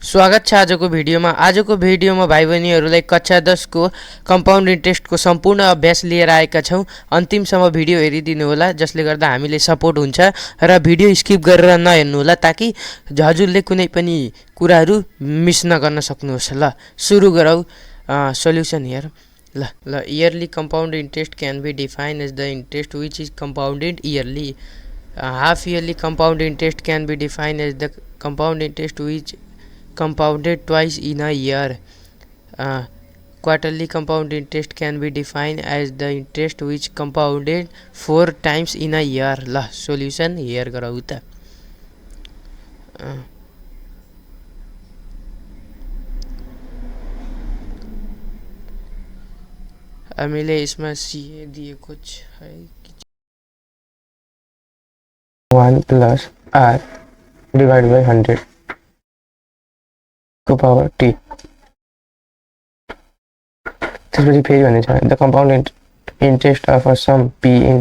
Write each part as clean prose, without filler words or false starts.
स्वागत छ आजको भिडियोमा भाइ बहिनीहरूलाई कक्षा 10 को कम्पाउन्ड इन्ट्रेस्टको सम्पूर्ण अभ्यास लिएर आएका छौं। अन्तिमसम्म भिडियो हेरिदिनु होला जसले गर्दा हामीले सपोर्ट हुन्छ र भिडियो स्किप गरेर नहेर्नु होला ताकि हजुरले कुनै पनि कुराहरू मिस नगर्न सक्नुहोस्। ल सुरु गरौँ। Solution here. ल yearly compound interest can be defined as the interest which is compounded yearly. Half yearly compound interest can be defined as the compound interest which compounded twice in a year. Quarterly compound interest can be defined as the interest which compounded 4 times in a year. La solution here गरौ त। हामीले यसमा CA दिएको छ 1 plus r divided by 100 to power t. त्यसपछि फेरि भन्ने छ the compound interest of a sum p in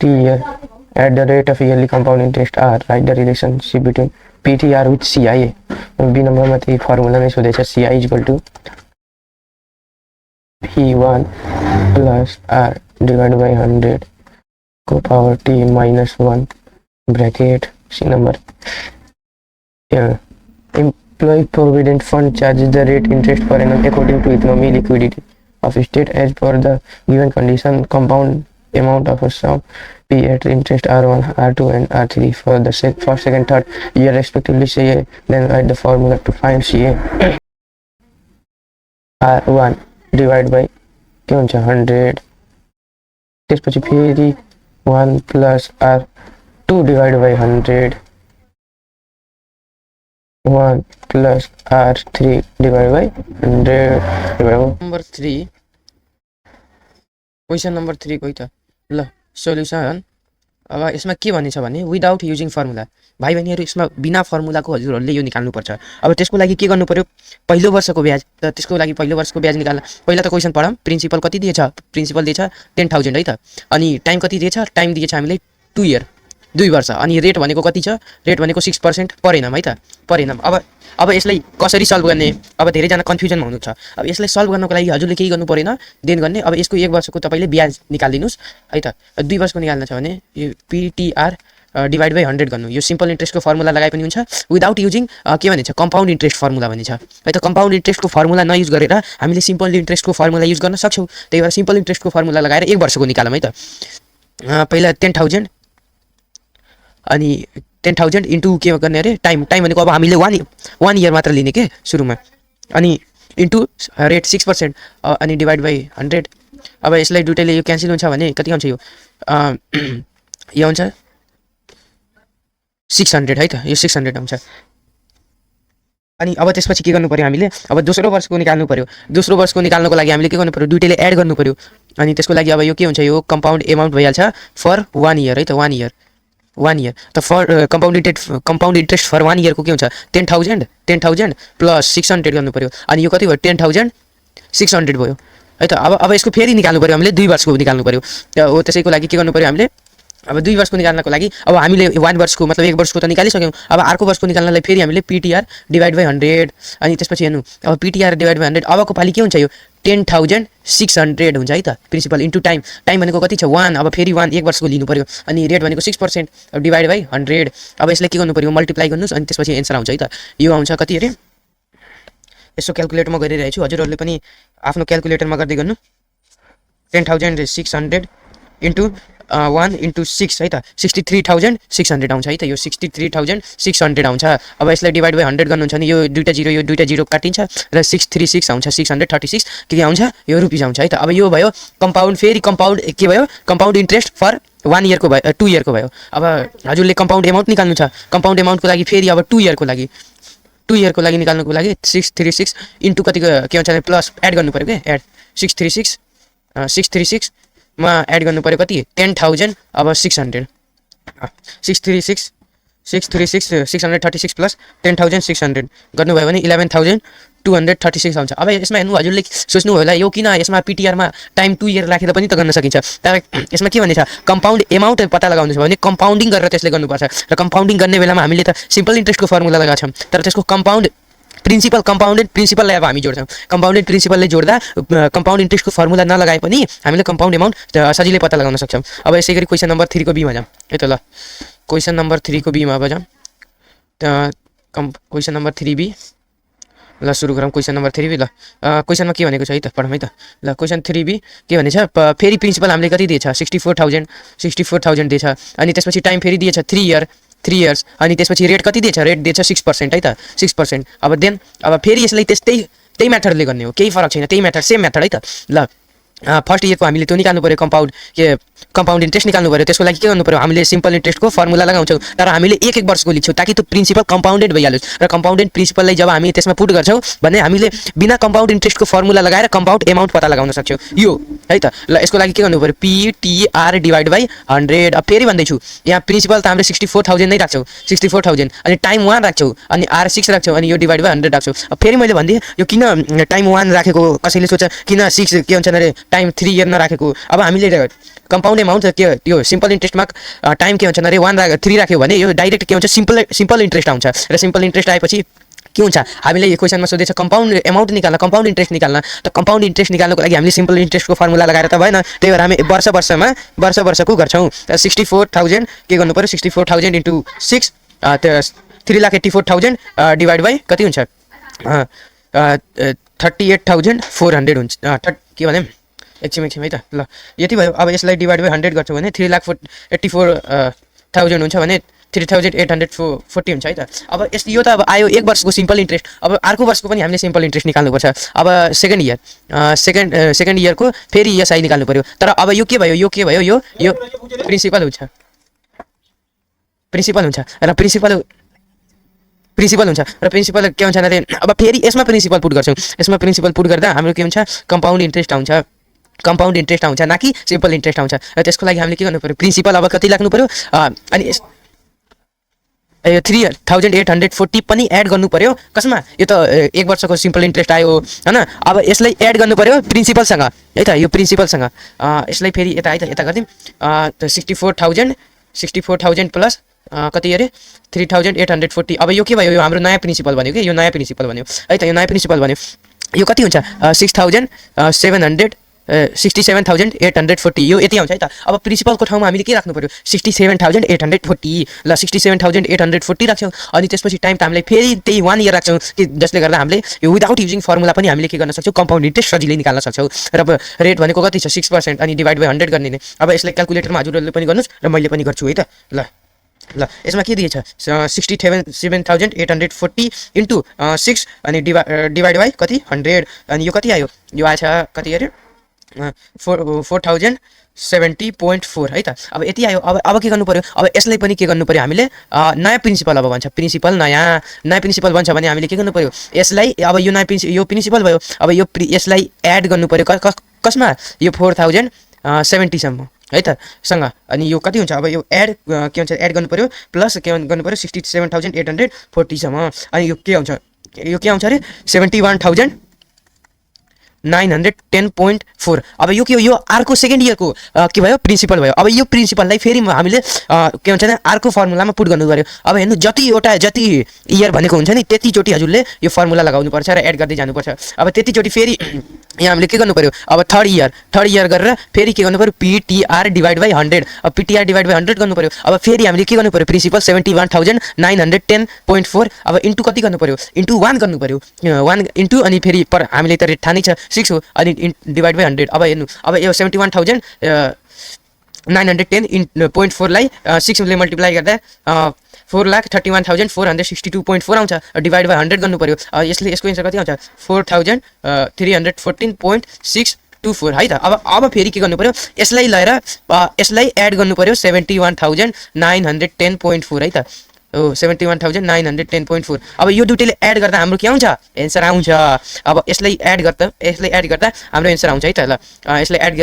t year at the rate of yearly compound interest r. Write the relationship between ptr with cia. b नम्बरमा त्यही formula नै सोधेछ ci is equal to p1 plus r divided by 100 to power t minus 1 bracket c number. Employee Provident Fund charges the rate interest per annum according to economic liquidity of state as per the given condition. Compound amount of a sum P at interest R1, R2 and R3 for the first, second, third year respectively. CA. Then write the formula to find CA. R1 divided by 100. त्यसपछि फेरि 1 plus R2 divided by 100. 1 plus R3 divided by 100. Number 3 question number 3 कोही त। ल solution. अब यसमा के भनिन्छ भने विदाउट युजिङ फर्मुला। भाइ बहिनीहरू यसमा बिना फर्मुलाको हजुरहरूले यो निकाल्नु पर्छ। अब त्यसको लागि के गर्नु पर्यो, पहिलो वर्षको ब्याज। त त्यसको लागि पहिलो वर्षको ब्याज निकाल्न पहिला त क्वेसन पढौँ। प्रिन्सिपल कति दिएछ, प्रिन्सिपल दिएछ 10,000 है त। अनि टाइम कति दिएछ, टाइम दिएछ हामीलाई 2 इयर 2 वर्ष। अनि रेट भनेको कति छ, रेट भनेको 6% पर एनम है त, पर एनम। अब यसलाई कसरी सल्भ गर्ने, अब धेरैजना कन्फ्युजनमा हुनुहुन्छ। अब यसलाई सल्भ गर्नको लागि हजुरले केही गर्नु परेन, देन गर्ने। अब यसको 1 वर्षको तपाईँले ब्याज निकालिदिनुहोस् है त। 2 वर्षको निकाल्न छ भने यो पिटिआर डिभाइड बाई 100 गर्नु। यो सिम्पल इन्ट्रेस्टको फर्मुला लगाए पनि हुन्छ विदाउट युजिङ के भनिन्छ कम्पाउन्ड इन्ट्रेस्ट फर्मुला भनिन्छ है त। कम्पाउन्ड इन्ट्रेस्टको फर्मुला नयुज गरेर हामीले सिम्पल इन्ट्रेस्टको फर्मुला युज गर्न सक्छौँ। त्यही भएर सिम्पल इन्ट्रेस्टको फर्मुला लगाएर 1 वर्षको निकालौँ है त। पहिला 10,000 अनि 10,000 इन्टु के गर्ने अरे टाइम भनेको अब हामीले 1 इयर मात्र लिने के सुरुमा। अनि इन्टु रेट 6% अनि डिभाइड बाई 100। अब यसलाई दुईटैले यो क्यान्सल हुन्छ भने कति आउँछ, यो हुन्छ 600 है त। यो 600 आउँछ। अनि अब त्यसपछि के गर्नु पर्यो हामीले, अब दोस्रो वर्षको निकाल्नु पर्यो। दोस्रो वर्षको निकाल्नको लागि हामीले के गर्नु पर्यो, दुईटैले एड गर्नु पर्यो। अनि त्यसको लागि अब यो के हुन्छ, यो कम्पाउन्ड एमाउन्ट भइहाल्छ फर 1 इयर है त। 1 इयर त फर कम्पाउन्ड इन्ट्रेस्ट फर 1 इयरको के हुन्छ 10,000 प्लस 600 गर्नु पर्यो। अनि यो कति भयो 10,600 भयो है त। अब यसको फेरि निकाल्नु पर्यो हामीले, 2 वर्षको निकाल्नु पर्यो। हो त्यसैको लागि के गर्नु पर्यो हामीले, अब 2 वर्षको निकाल्नको लागि अब हामीले 1 वर्षको मतलब 1 वर्षको त निकालिसक्यौँ। अब अर्को वर्षको निकाल्नलाई फेरि हामीले पिटिआर डिभाइड बाई 100। अनि त्यसपछि हेर्नु अब पिटिआर डिभाइड बाई 100 अबको पालि के हुन्छ, यो 10,600 हुन्छ है त। प्रिन्सिपल इन्टु टाइम भनेको कति छ 1। अब फेरि 1 वर्षको लिनु पर्यो। अनि रेट भनेको 6% डिभाइड बाई 100। अब यसलाई के गर्नु पर्यो, मल्टिप्लाई गर्नुहोस् अनि त्यसपछि एन्सर आउँछ है त। यो आउँछ कति अरे, यसो क्यालकुलेटरमा गरिरहेको छु, हजुरहरूले पनि आफ्नो क्यालकुलेटरमा गर्दै गर्नु। 10,600 इन्टु 1 इन्टु 6 है त 63,600 आउँछ है त। यो 63,600 आउँछ। अब यसलाई डिभाइड बाई 100 गर्नुहुन्छ भने यो दुईटा जिरो काटिन्छ र 636 आउँछ। 636 के आउँछ, यो रुपिस आउँछ है त। अब यो भयो कम्पाउन्ड, फेरि कम्पाउन्ड के भयो, कम्पाउन्ड इन्ट्रेस्ट फर 1 इयरको भयो, 2 इयरको भयो। अब हजुरले कम्पाउन्ड एमाउन्ट निकाल्नु छ। कम्पाउन्ड एमाउन्टको लागि फेरि अब 2 इयरको लागि निकाल्नुको लागि 636 इन्टु कति के हुन्छ भने प्लस एड गर्नु पर्यो क्या, एड 636 मा एड गर्नु पर्यो कति 10,000। अब 600 636 प्लस 10,600 गर्नुभयो भने 11,236 आउँछ। अब यसमा हेर्नु हजुरले सोच्नु होला यो किन यसमा पिटिआरमा टाइम 2 इयर राखेर पनि त गर्न सकिन्छ। तर यसमा के भनिन्छ कम्पाउन्ड एमाउन्ट पत्ता लगाउनु छ भने कम्पाउन्डिङ गरेर त्यसले गर्नुपर्छ। र कम्पाउन्डिङ गर्ने बेलामा हामीले त सिम्पल इन्ट्रेस्टको फर्मुला लगाएको छौँ, तर त्यसको कम्पाउन्ड प्रिन्सिपल कम्पाउन्डेड प्रिन्सिपललाई अब हामी जोड्छौँ। कम्पाउन्डेड प्रिन्सिपलले जोड्दा कम्पाउन्ड इन्ट्रेस्टको फर्मुला नलगाए पनि हामीले कम्पाउन्ड एमाउन्ट सजिलै पत्ता लगाउन सक्छौँ। अब यसै गरी क्वेसन नम्बर 3 को बीमा जाऊँ है त। ल क्वेसन नम्बर 3 को बीमा अब जाऊँ। क्वेसन नम्बर 3B ल सुरु गरौँ। क्वेसन नम्बर 3B ल क्वेसनमा के भनेको छ है त पढौँ है त। ल क्वेसन 3B के भनेछ, फेरि प्रिन्सिपल हामीले कति दिएछ 64,000 दिएछ। अनि त्यसपछि टाइम फेरि दिएछ 3 इयर्स अनि त्यसपछि रेट कति दिएछ, रेट दिएछ 6% है त 6%। अब देन अब फेरि यसलाई त्यही मेथडले गर्ने हो, केही फरक छैन, त्यही मेथड सेम मेथड है त। ल फर्स्ट इयरको हामीले त्यो निकाल्नु पऱ्यो, कम्पाउन्ड इन्ट्रेस्ट निकाल्नु पऱ्यो। त्यसको लागि के गर्नु पऱ्यो, हामीले सिम्पल इन्ट्रेस्टको फर्मुला लगाउँछौँ तर हामीले एक वर्षको लिन्छौँ ताकि त्यो प्रिन्सिपल कम्पाउन्डेड भइहालोस्। र कम्पाउन्डेड प्रिन्सिपललाई जब हामी त्यसमा पुट गर्छौँ भने हामीले बिना कम्पाउन्ड इन्ट्रेस्टको फर्मुला लगाएर कम्पाउन्ड एमाउन्ट पत्ता लगाउन सक्छौँ यो है त। ल यसको लागि के गर्नु पऱ्यो, PTR डिभाइड बाई 100। अब फेरि भन्दैछु यहाँ प्रिन्सिपल त हामीले 64,000 नै राख्छौँ, 64,000 अनि टाइम 1 राख्छौँ अनि R6 राख्छौँ अनि यो डिभाइड बाई 100 राख्छौँ। अब फेरि मैले भनिदिएँ यो किन टाइम 1 राखेको, कसैले सोच्छ किन 6 के हुन्छ अरे टाइम 3 इयर नराखेको। अब हामीले कम्पाउन्ड एमाउन्ट के त्यो सिम्पल इन्ट्रेस्टमा टाइम के हुन्छ अरे 3 राख्यो भने यो डाइरेक्ट के हुन्छ सिम्पल इन्ट्रेस्ट आउँछ। र सिम्पल इन्ट्रेस्ट आएपछि के हुन्छ, हामीले यो क्वेसनमा सोधेछ कम्पाउन्ड एमाउन्ट निकाल्न, कम्पाउन्ड इन्ट्रेस्ट निकाल्न। त कम्पाउन्ड इन्ट्रेस्ट निकाल्नको लागि हामीले सिम्पल इन्ट्रेस्टको फर्मुला लगाएर त भएन, त्यही भएर हामी वर्षको गर्छौँ। 64,000 के गर्नु पऱ्यो, 64,000 × 6 3,84,000 डिभाइड बाई कति हुन्छ 38,400 हुन्छ। के भने एकछिन है त। ल यति भयो। अब यसलाई डिभाइड बाई 100 गर्छौँ भने 3,84,000 हुन्छ भने 3,840 हुन्छ है त। अब यो त अब आयो एक वर्षको सिम्पल इन्ट्रेस्ट। अब अर्को वर्षको पनि हामीले सिम्पल इन्ट्रेस्ट निकाल्नुपर्छ। अब सेकेन्ड इयरको फेरि ESI निकाल्नु पऱ्यो। तर अब यो के भयो यो प्रिन्सिपल हुन्छ र प्रिन्सिपल के हुन्छ भने अब फेरि यसमा प्रिन्सिपल पुट गर्छौँ। यसमा प्रिन्सिपल पुट गर्दा हाम्रो के हुन्छ, कम्पाउन्ड इन्ट्रेस्ट आउँछ न कि सिम्पल इन्ट्रेस्ट आउँछ। र त्यसको लागि हामीले के गर्नु पऱ्यो, प्रिन्सिपल अब कति लाग्नु पऱ्यो अनि 3,840 पनि एड गर्नु पऱ्यो। कसमा, यो त एक वर्षको सिम्पल इन्ट्रेस्ट आयो हैन। अब यसलाई एड गर्नु पऱ्यो प्रिन्सिपलसँग है त, यो प्रिन्सिपलसँग यसलाई फेरि यता है त यता गरिदिउँ। 64,000 प्लस कति अरे 3,840। अब यो के भयो, यो हाम्रो नयाँ प्रिन्सिपल भन्यो कि, यो नयाँ प्रिन्सिपल भन्यो है त। यो नयाँ प्रिन्सिपल भन्यो यो कति हुन्छ 67,840 यो यति आउँछ है त। अब प्रिन्सिपलको ठाउँमा हामीले के राख्नु पऱ्यो, 67,840। ल 67,840 राख्छौँ अनि त्यसपछि टाइम त हामीले फेरि त्यही 1 इयर राख्छौँ कि जसले गर्दा हामीले यो विदाउट युजिङ फर्मुला पनि हामीले के गर्न सक्छौँ, कम्पाउन्ड इन्ट्रेस्ट सजिलै निकाल्न सक्छौँ। र रेट भनेको कति छ 6% अनि डिभाइड बाई 100 गर्ने नै। अब यसलाई क्याल्कुलेटरमा हजुरहरूले पनि गर्नुहोस् र मैले पनि गर्छु है त। ल यसमा के दिएछ 67,840 × 6 अनि डिभाइड बाई कति 100 अनि यो कति आयो, यो आएछ कति अरे 4,070.4 है त। अब यति आयो। अब के गर्नु पऱ्यो, अब यसलाई पनि के गर्नु पऱ्यो हामीले नयाँ प्रिन्सिपल अब भन्छ, प्रिन्सिपल नयाँ प्रिन्सिपल भन्छ भने हामीले के गर्नु पऱ्यो, यसलाई अब यो प्रिन्सिपल भयो। अब यसलाई एड गर्नु पऱ्यो कसमा, यो 4,070 सम्म है त सँग अनि यो कति हुन्छ। अब यो एड के हुन्छ, एड गर्नु पऱ्यो प्लस के गर्नु पऱ्यो 67,840 सम्म अनि यो के आउँछ अरे 71,910.4। अब यो के हो, यो अर्को सेकेन्ड इयरको के भयो प्रिन्सिपल भयो। अब यो प्रिन्सिपललाई फेरि हामीले के भन्छ अर्को फर्मुलामा पुट गर्नु पऱ्यो। अब हेर्नु जति इयर भनेको हुन्छ नि त्यतिचोटि हजुरले यो फर्मुला लगाउनु पर्छ र एड गर्दै जानुपर्छ। अब त्यतिचोटि फेरि यहाँ हामीले के गर्नु पऱ्यो, अब थर्ड इयर गरेर फेरि के गर्नु पऱ्यो, PTR डिभाइड बाई 100। अब PTR डिभाइड बाई 100 गर्नु पऱ्यो। अब फेरि हामीले के गर्नु पऱ्यो, प्रिन्सिपल 71,910.4। अब इन्टु कति गर्नु पऱ्यो, इन्टु 1 गर्नु पऱ्यो, 1 इन्टु अनि फेरि पर हामीले त रेट थाहा नै छ 6 हो अनि डिभाइड बाई 100। अब हेर्नु अब यो 71,910.4 लाई 6 ले मल्टिप्लाई गर्दा 4,31,462.4 आउँछ। डिभाइड बाई 100 गर्नु पऱ्यो। यसको एन्सर कति आउँछ 4,314.624 है त। अब फेरि के गर्नु पऱ्यो, यसलाई लिएर यसलाई एड गर्नु पऱ्यो 71,910.4 है त। 71,910.4। अब यो दुईटैले एड गर्दा हाम्रो के आउँछ, एन्सर आउँछ। अब यसलाई एड गर्दा हाम्रो एन्सर आउँछ है त। ल यसलाई एड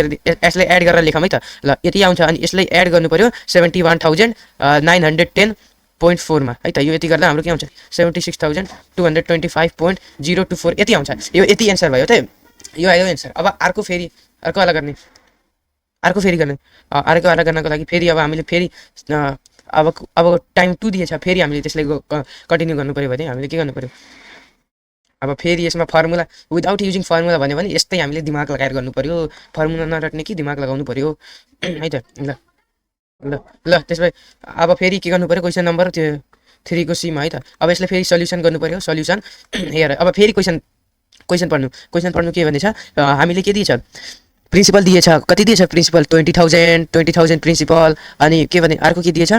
गरेर लेखौँ है त। ल यति आउँछ अनि यसलाई एड गर्नु पऱ्यो 71,910.4 मा है त। यो यति गर्दा हाम्रो के आउँछ 76,225.024 यति आउँछ। यो यति एन्सर भयो त, यो आयो एन्सर। अब अर्को वाला गर्ने अर्को वाला गर्नको लागि फेरि अब हामीले फेरि अब टाइम 2 दिएछ, फेरि हामीले त्यसलाई कन्टिन्यू गर्नु पऱ्यो भने हामीले के गर्नु पऱ्यो, अब फेरि यसमा फर्मुला विदाउट युजिङ फर्मुला भन्यो भने यस्तै हामीले दिमाग लगाएर गर्नु पर्यो, फर्मुला नरट्ने कि दिमाग लगाउनु पर्यो है त। ल ल ल त्यसपछि अब फेरि के गर्नु पर्यो, क्वेसन नम्बर त्यो 3 को सीमा है त। अब यसलाई फेरि सल्युसन गर्नु पर्यो, सल्युसन हेर अब फेरि क्वेसन पढ्नु के भनेछ, हामीले के दिएछ प्रिन्सिपल दिएछ, कति दिएछ प्रिन्सिपल 20,000 प्रिन्सिपल, अनि के भने अर्को के दिएछ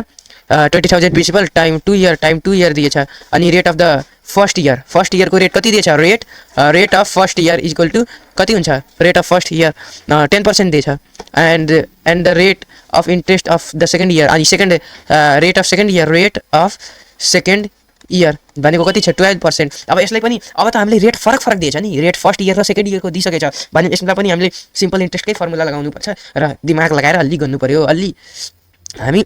20,000 प्रिन्सिपल टाइम 2 इयर दिएछ, अनि रेट अफ द फर्स्ट इयरको रेट कति दिएछ, rate of first year equal to कति हुन्छ, रेट अफ फर्स्ट इयर 10% दिएछ, and the rate of interest of the second year, अनि रेट अफ सेकेन्ड इयर भनेको कति छ 12%। अब यसलाई पनि अब त हामीले रेट फरक दिएछ नि, रेट फर्स्ट इयर र सेकेन्ड इयरको दिइसकेछ भने यसमा पनि हामीले सिम्पल इन्ट्रेस्टकै फर्मुला लगाउनुपर्छ र दिमाग लगाएर अलि गर्नु पर्यो अलि हामी।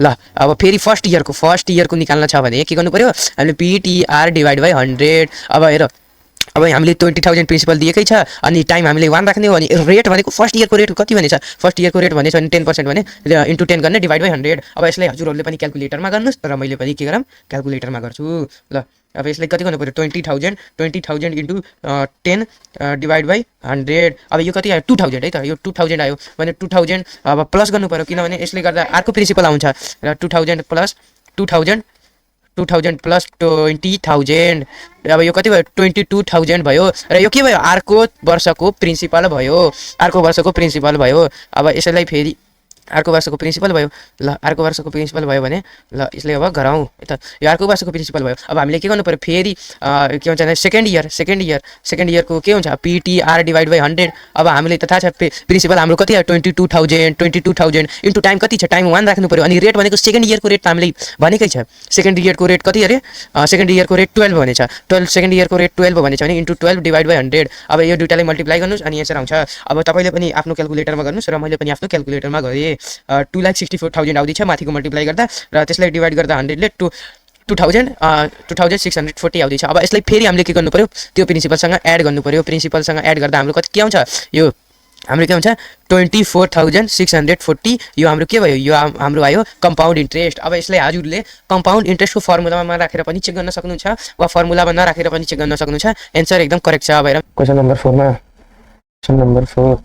ल अब फेरि फर्स्ट इयरको निकाल्न छ भने के गर्नु पर्यो, हामीले PTR डिभाइड बाई 100। अब हेर अब हामीले 20,000 प्रिन्सिपल दिएकै छ, अनि टाइम हामीले 1 राख्ने हो, अनि रेट भनेको फर्स्ट इयरको रेट कति भनेछ, फर्स्ट इयरको रेट भनेछ भने 10% भने इन्टु 10 गर्ने डिभाइड बाई 100। अब यसलाई हजुरहरूले पनि क्यालकुलेटरमा गर्नुहोस् र मैले पनि के गरौँ क्यालकुलेटरमा गर्छु। ल अब यसलाई कति गर्नु पर्यो 20,000 इन्टु 10 डिभाइड बाई 100। अब यो कति आयो 2,000 है त, यो 2,000 आयो भने 2,000 अब प्लस गर्नु पर्यो, किनभने यसले गर्दा अर्को प्रिन्सिपल आउँछ र 2,000 प्लस 20,000 प्लस 20,000, अब यो कति भयो 22,000 भयो र यो के भयो अर्को वर्षको प्रिन्सिपल भयो, अब यसलाई फेरि अर्को वर्षको प्रिन्सिपल भयो। ल अर्को वर्षको प्रिन्सिपल भयो भने ल यसले अब गराउँ है त, यो अर्को वर्षको प्रिन्सिपल भयो। अब हामीले के गर्नु पर्यो फेरि के भन्छ भने सेकेन्ड इयरको के हुन्छ PTR डिभाइड बाई 100। अब हामीले त थाहा छ प्रिन्सिपल हाम्रो कति आयो 22,000 इन्टु टाइम कति छ, टाइम 1 राख्नु पर्यो, अनि रेट भनेको सेकेन्ड इयरको रेट त हामीले भनेकै छ, सेकेन्ड इयरको रेट कति अरे सेकेन्ड इयरको रेट 12 भनेछ, सेकेन्ड इयरको रेट 12 भनेछ भने इन्टु 12 डिभाइड बाई 100। अब यो दुइटालाई मल्टिप्लाई गर्नुहोस् अनि एन्सर आउँछ। अब तपाईँले पनि आफ्नो क्यालकुलेटरमा गर्नुहोस् र मैले पनि आफ्नो क्यालकुलेटरमा गरेँ, 2,64,000 आउँदैछ माथिको मल्टिप्लाई गर्दा र त्यसलाई डिभाइड गर्दा 100 ले 2,640 आउँदैछ। अब यसलाई फेरि हामीले के गर्नु पर्यो त्यो प्रिन्सिपलसँग एड गर्नु पर्यो, प्रिन्सिपलसँग एड गर्दा हाम्रो कति के आउँछ, यो हाम्रो के हुन्छ 24,640। यो हाम्रो के भयो, यो हाम्रो आयो कम्पाउन्ड इन्ट्रेस्ट। अब यसलाई हजुरले कम्पाउन्ड इन्ट्रेस्टको फर्मुलामा राखेर पनि चेक गर्न सक्नुहुन्छ वा फर्मुलामा नराखेर पनि चेक गर्न सक्नुहुन्छ, एन्सर एकदम करेक्ट छ। भएर question number 4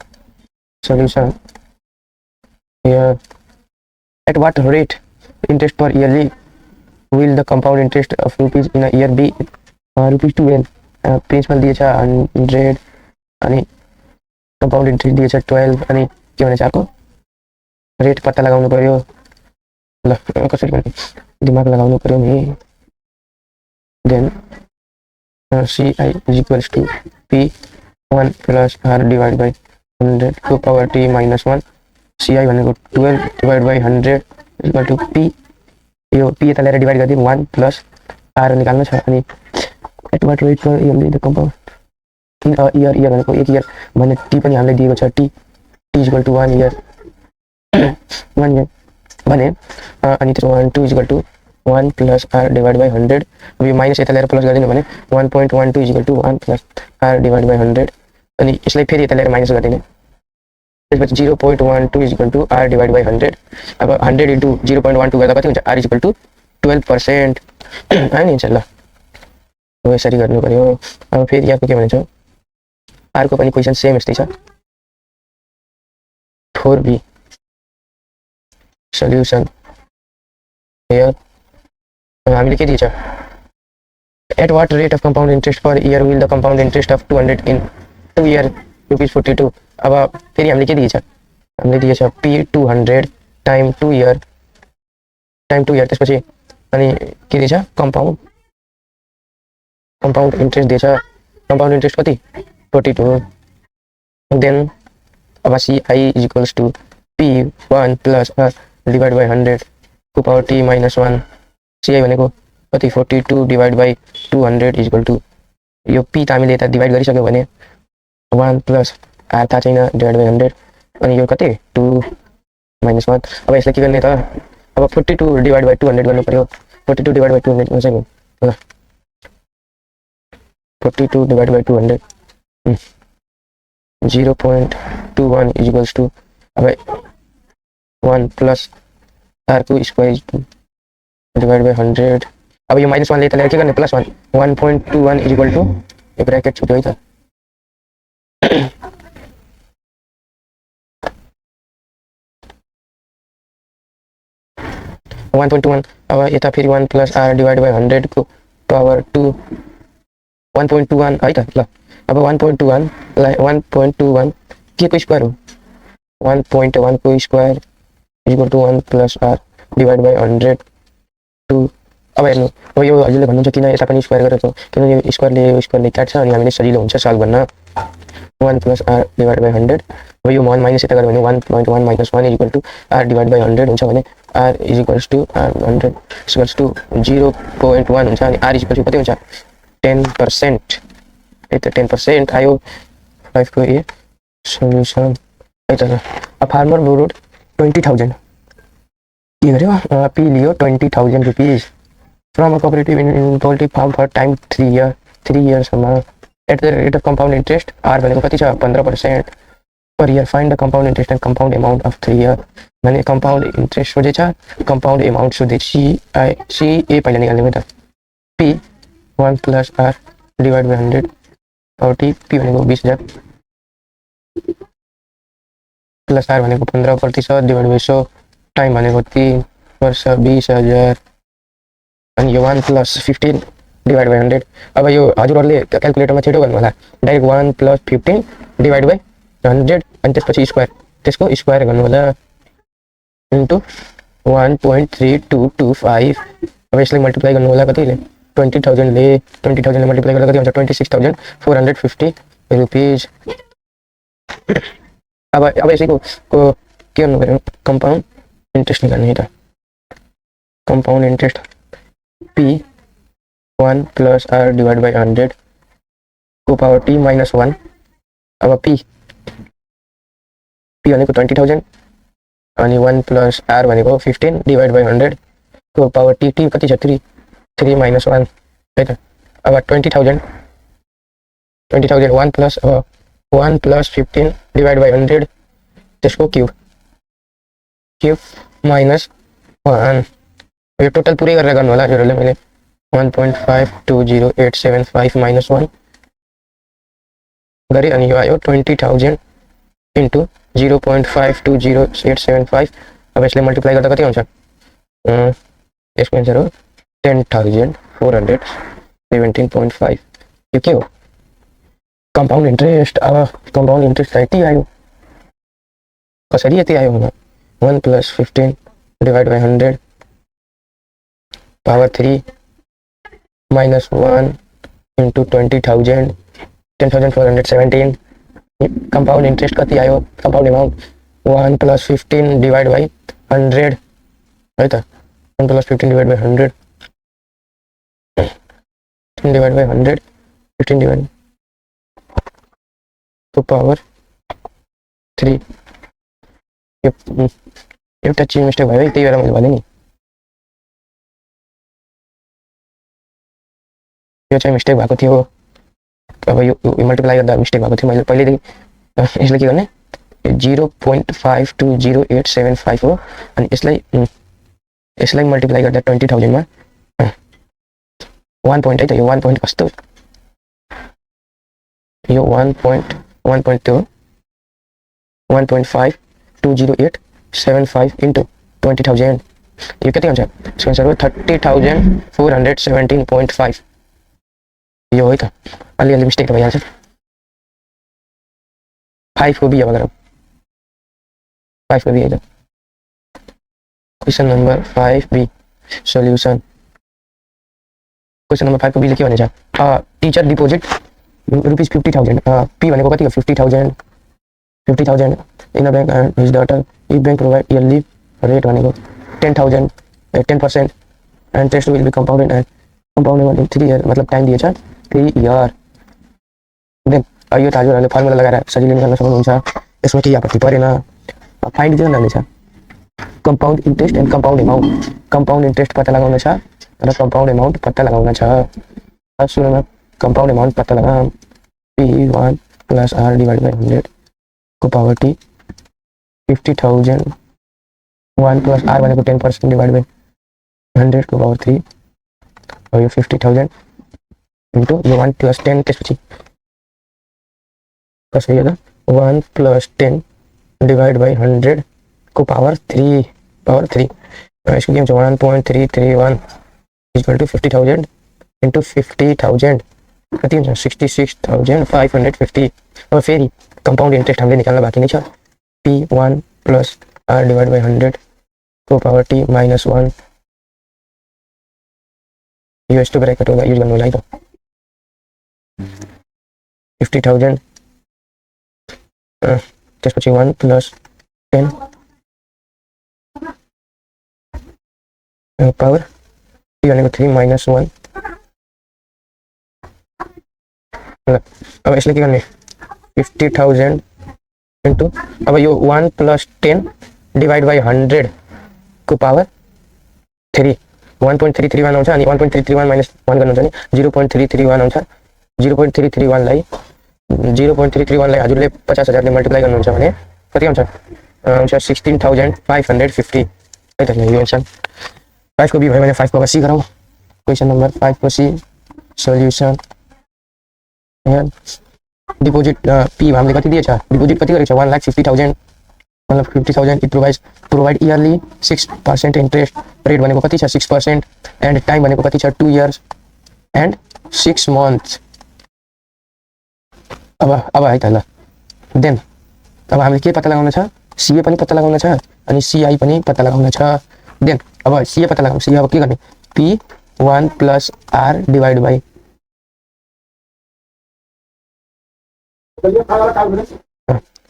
solution here at what rate interest per yearly will the compound interest of rupees in a year be rupees 2n principal दिएछ 100 अनि compound interest दिएछ 12 अनि के भनेछ अर्को रेट पत्ता लगाउनु पर्यो। ल कसरी गर्ने दिमाग लगाउनु पर्यो नि। then CI is equals to P1 plus R divided by 100 to power T minus 1। CI भनेको 12 divide by 100 equal to P, यो P यता ल्याएर डिभाइड गरिदिउँ 1 प्लस R निकाल्नु छ। अनि at what rate per the compound in a year भनेको 1 year भने T पनि हामीले दिएको छ, T इक्वल टु 1 इयर भने अनि त्यसो 2 equal to 1 plus R divide by 100। अब यो माइनस यता ल्याएर प्लस गरिदिनु भने 1.12 equal to 1 plus R divide by 100, अनि यसलाई फेरि यता ल्याएर माइनस गरिदिने त्यसपछि 0.12 is equal to R divide by 100। अब 100 इन्टु 0.12 गर्दा कति हुन्छ R इज इक्वल टु 12% होइन हुन्छ। ल हो यसरी गर्नु पर्यो। अब फेरि यहाँको के भन्छ अर्को पनि क्वेसन सेम यस्तै छ 4B सल्युसन हियर हामीले के दिन्छ at what rate of compound interest per year will the compound interest of 200 in 2 year rupees 42। अब फेरि हामीले के दिएछ हामीले दिएछ P200 टाइम 2 इयर त्यसपछि अनि के दिएछ कम्पाउन्ड इन्ट्रेस्ट दिएछ, कम्पाउन्ड इन्ट्रेस्ट कति 42। देन अब CI is equals to P1 plus R divide by 100 to power T minus 1। CI भनेको कति 42 divide by 200 is equal to यो P त हामीले यता डिभाइड गरिसक्यो भने 1 प्लस R थाहा छैन डिभाइड बाई 100 अनि यो कति 2 माइनस 1। अब यसलाई के गर्ने त अब 42 डिभाइड बाई 200 गर्नु पर्यो। 42 डिभाइड बाई 200 गर्छ 42 divide by 200 0.21 is equals to अब 1 प्लस R को स्क्वायर डिभाइड बाई 100। अब यो माइनस 1 ले यता ल्याएर के गर्ने प्लस 1 1.21 इज इक्वल टु ये ब्रैकेट छुट्यो है त 1.21 अब यता फेरि 1 प्लस आर डिवाइड बाई 100 को पावर 2 1.21 है त ल अब 1.21 लाई 1.21 के को स्क्वायर हो 1.1 को square equal to 1 plus are divide by 100 to अब हेर्नु अब यो हजुरले भन्नुहुन्छ किन यता पनि स्क्वायर गरेको किन यो स्क्वायरले काट्छ अनि हामीले सजिलो हुन्छ सल्भ गर्न 1 प्लस आर डिवाइड बाई 100 अब यो 1 माइनस यता गऱ्यो भने 1.1 minus 1 equal to r divide by 100 हुन्छ भने r is equals to r 100 equals to 0.1 हुन्छ अनि आर इज इक्वल्स टु कति हुन्छ 10%। है त 10% आयो 5 को ए सोल्युसन है त अब फार्मर बोरोड 20,000 के गर्यो पी लियो 20,000 rupees from a cooperative in poultry farm for time 3 इयर्समा at the rate of compound interest R भनेको कति छ 15% per year find the compound interest and compound amount of 3 year भने कम्पाउन्ड इन्ट्रेस्ट सोधेछ compound amount सोधे CA पहिला निकाल्ने त P 1 plus are divide by 100 40 P भनेको 20,000 प्लस आर भनेको 15% डिवाइड बाई 100 टाइम भनेको 3 वर्ष 20,000 अनि यो 1 प्लस 15 डिवाइड बाई 100 अब यो हजुरहरूले क्यालकुलेटरमा छिटो गर्नु होला डाइरेक्ट 1 प्लस 15 डिवाइड बाई 100 अनि त्यसपछि स्क्वायर त्यसको स्क्वायर गर्नु होला इन्टु 1.3225 अब यसलाई मल्टिप्लाई गर्नु होला कतिले 20,000 ले 20,000 ले मल्टिप्लाई गर्दा कति हुन्छ 26,450 रुपीज अब यसैको के गर्नु पर्यो कम्पाउन्ड इन्ट्रेस्ट निकाल्ने त compound interest p 1 plus are divide by 100 को पावर टी माइनस 1 अब पी भनेको 20,000 अनि 1 प्लस आर भनेको 15 डिवाइड बाई 100 को पावर टी कति छ 3 माइनस 1 है त अब 20,000 1 प्लस अब 1 प्लस 15 डिवाइड बाई 100 त्यसको क्युब माइनस 1 यो टोटल पुरै गरेर गर्नु होला हजुरहरूले मैले 1.520875 माइनस 1 गरेँ अनि यो आयो 20,000 इन्टु 0.520875 अब यसले मल्टिप्लाई गर्दा कति आउँछ यसको एन्सर हो 10,417.5 यो के हो कम्पाउन्ड इन्ट्रेस्ट अब कम्पाउन्ड इन्ट्रेस्ट यति आयो कसरी यति आयो भने 1 plus 15 divide by 100 power 3 minus 1 into 20,000 10,417 compound interest कति आयो compound amount 1 plus 15 divide by 100 है त 1 plus 15 divide by 100 divide by 100 15 divide तो पावर 3 एउटा चिज मिस्टेक भयो है त्यही भएर मैले भने नि यो चाहिँ मिस्टेक भएको थियो अब यो मल्टिप्लाई गर्दा मिस्टेक भएको थियो मैले पहिलेदेखि यसले के गर्ने 0.520875 हो अनि यसलाई मल्टिप्लाई गर्दा 20,000 मा 1 point है त यो 1 point कस्तो यो 1.520875 into 20,000 यो कति हुन्छ यसको आन्सर हो 30,417.5 यो हो त अलि मिस्टेक भइहाल्छ 5 को बी अब गरौँ 5 को बी है त question number 5b solution question number 5 को बी ले के भनेछ टीचर डिपोजिट रुपीस 50,000 पी भनेको कति हो 50,000 in a bank and his daughter if bank provide yearly rate भनेको 10,000 10% and interest will be compounded and compounded in 3 year मतलब time दिएछ 3 इयर देन यो हजुरहरूले फर्मुला लगाएर सजिलै निकाल्न सक्नुहुन्छ यसमा केही आपत्ति परेन फाइन्ड के गर्नु छ compound interest and compound amount compound interest पत्ता लगाउन छ र कंपाउंड अमाउंट पत्ता लगाउन छ सुरुमा कंपाउंड अमाउंट पत्ता लगाऊ P1 plus R divide by 100 को पावर T 50,000 1 प्लस R भनेको 10% डिवाइड बाई 100 को पावर 3 और यो 50,000 इन्टु यो 1 + 10 त्यसपछि कसरी हो त 1 + 10 डिवाइड बाई 100 को पावर 3 इसको के हुन्छ 1.331 इक्वल टु 50,000 इन्टु 50,000 कति हुन्छ 66,550। अब फेरि कम्पाउन्ड इन्ट्रेस्ट हामीले निकाल्न बाँकी नै छ P1 + R डिवाइड बाई 100 को पावर T - 1 यो यस्तो ब्र्याकेट होला युज गर्नु होला है त 50,000 त्यसपछि 1 + 10 पावर T भनेको 3 - 1 अब यसले के गर्ने 50,000 इन्टु अब यो 1 + 10 डिवाइड बाई 100 को पावर 3 1.331 आउँछ अनि 1.331 - 1 गर्नुहुन्छ भने 0.331 आउँछ 0.331 लाई 0.331 लाई हजुरले 50,000 ले मल्टिप्लाई गर्नुहुन्छ भने कति आउँछ आउँछ 16,550 है त यो आन्सर 5 को बी भयो भने 5 को सी गरौँ क्वेशन नम्बर 5 को सी सल्युसन डिपोजिट पी हामीले कति दिएछ डिपोजिट कति गरेको छ 1,50,000 मतलब 50,000 it provide yearly 6% interest rate भनेको कति छ 6% एन्ड टाइम भनेको कति छ 2 इयर्स एन्ड 6 मन्थ्स। अब है त ल देन अब हामीले के पत्ता लगाउन छ सीए पनि पत्ता लगाउन छ अनि सीआई पनि पत्ता लगाउन छ। देन अब सीए पत्ता लगाउँ सीए अब के गर्ने P1 + R डिवाइड बाई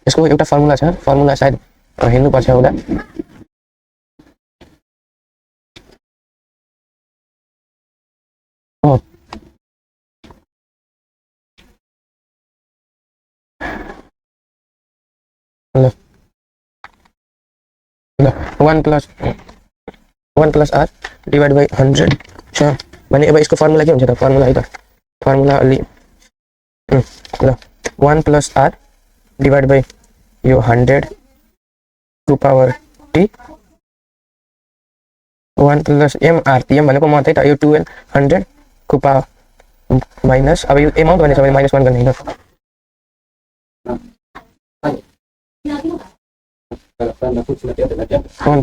यसको एउटा फर्मुला छ फर्मुला सायद हेर्नुपर्छ होला ल 1 + R डिवाइड बाई 100 छ भने अब यसको फर्मुला के हुन्छ त फर्मुला है त फर्मुला अलि ल 1 + R डिवाइड बाई यो 100 को पावर T 1 + MR M भनेको मत है त यो 1200 को पावर माइनस अब यो एमाउन्ट भनेछ भने -1 गर्ने हैन 1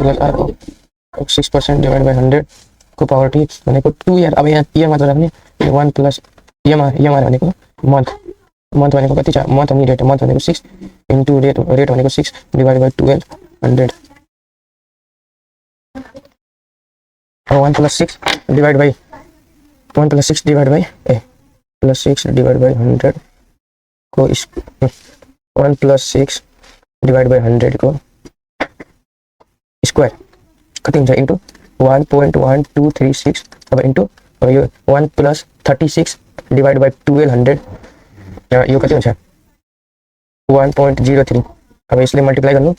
+ R 6% डिवाइड बाई 100 को पावर T भनेको 2 इयर अब यहाँ इयर मात्र राख्ने 1 + MR भनेको मन्थ भनेको कति छ मन्थ अनि रेट मन्थ भनेको 6 इन्टु रेट भनेको 6 divide by 1200 1 + 6 divide by 1 + 6 divide by +6 divide by 100 को 1 + 6 डिवाइड बाई 100 को स्क्वायर कति हुन्छ इन्टु 1.1236 अब इन्टु अब यो 1 + 36 डिवाइड बाई 1200 यो कति हुन्छ 1.03 अब यसले मल्टिप्लाई गर्नु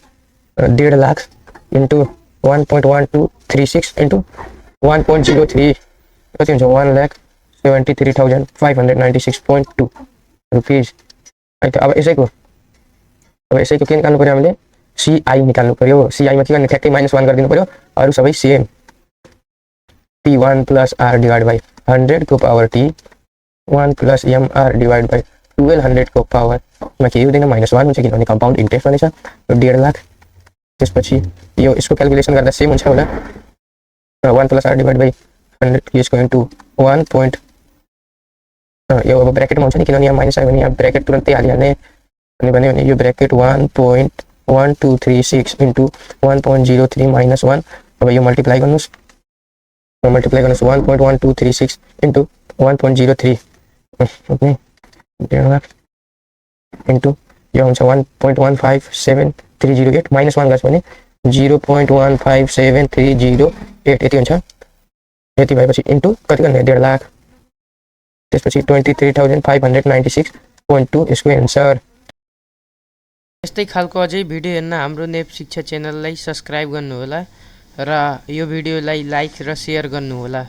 1.5 लाख इन्टु 1.1236 इन्टु 1.03 कति हुन्छ 1,73,596.2 रुपिस है त अब यसैको के निकाल्नु पर्यो हामीले सीआई निकाल्नु पर्यो सीआई मा के गर्ने ठ्याक्कै -1 गरिदिनु पर्यो अरु सबै same P1 + R divide by 100 को power T 1 + MR divide by 1200 को पावर मा के हुँदैन -1 हुन्छ किनभने कम्पाउन्ड इन्ट्रेस्ट भनेछ 1.5 लाख त्यसपछि यो यसको क्याल्कुलेसन गर्दा सेम हुन्छ होला 1 + R डिवाइड बाई 100 यसको इन्टु 1. यो अब ब्र्याकेटमा हुन्छ नि किनभने यहाँ माइनस आयो भने यहाँ ब्र्याकेट तुरन्तै हालिहाल्ने अनि भने यो ब्र्याकेट 1.1236 इन्टु 1.03 - 1 अब यो मल्टिप्लाई गर्नुस् 1.1236 इन्टु 1.03 ओके 1.5 लाख इन्टु यो हुन्छ 1.157308 -1 गर्छ भने 0.157308 यति हुन्छ यति भएपछि इन्टु कति गर्ने 1.5 लाख त्यसपछि 23,596.2 यसको एन्सर। यस्तै खालको अझै भिडियो हेर्न हाम्रो नेप शिक्षा च्यानललाई सब्स्क्राइब गर्नुहोला र यो भिडियोलाई लाइक र सेयर गर्नुहोला।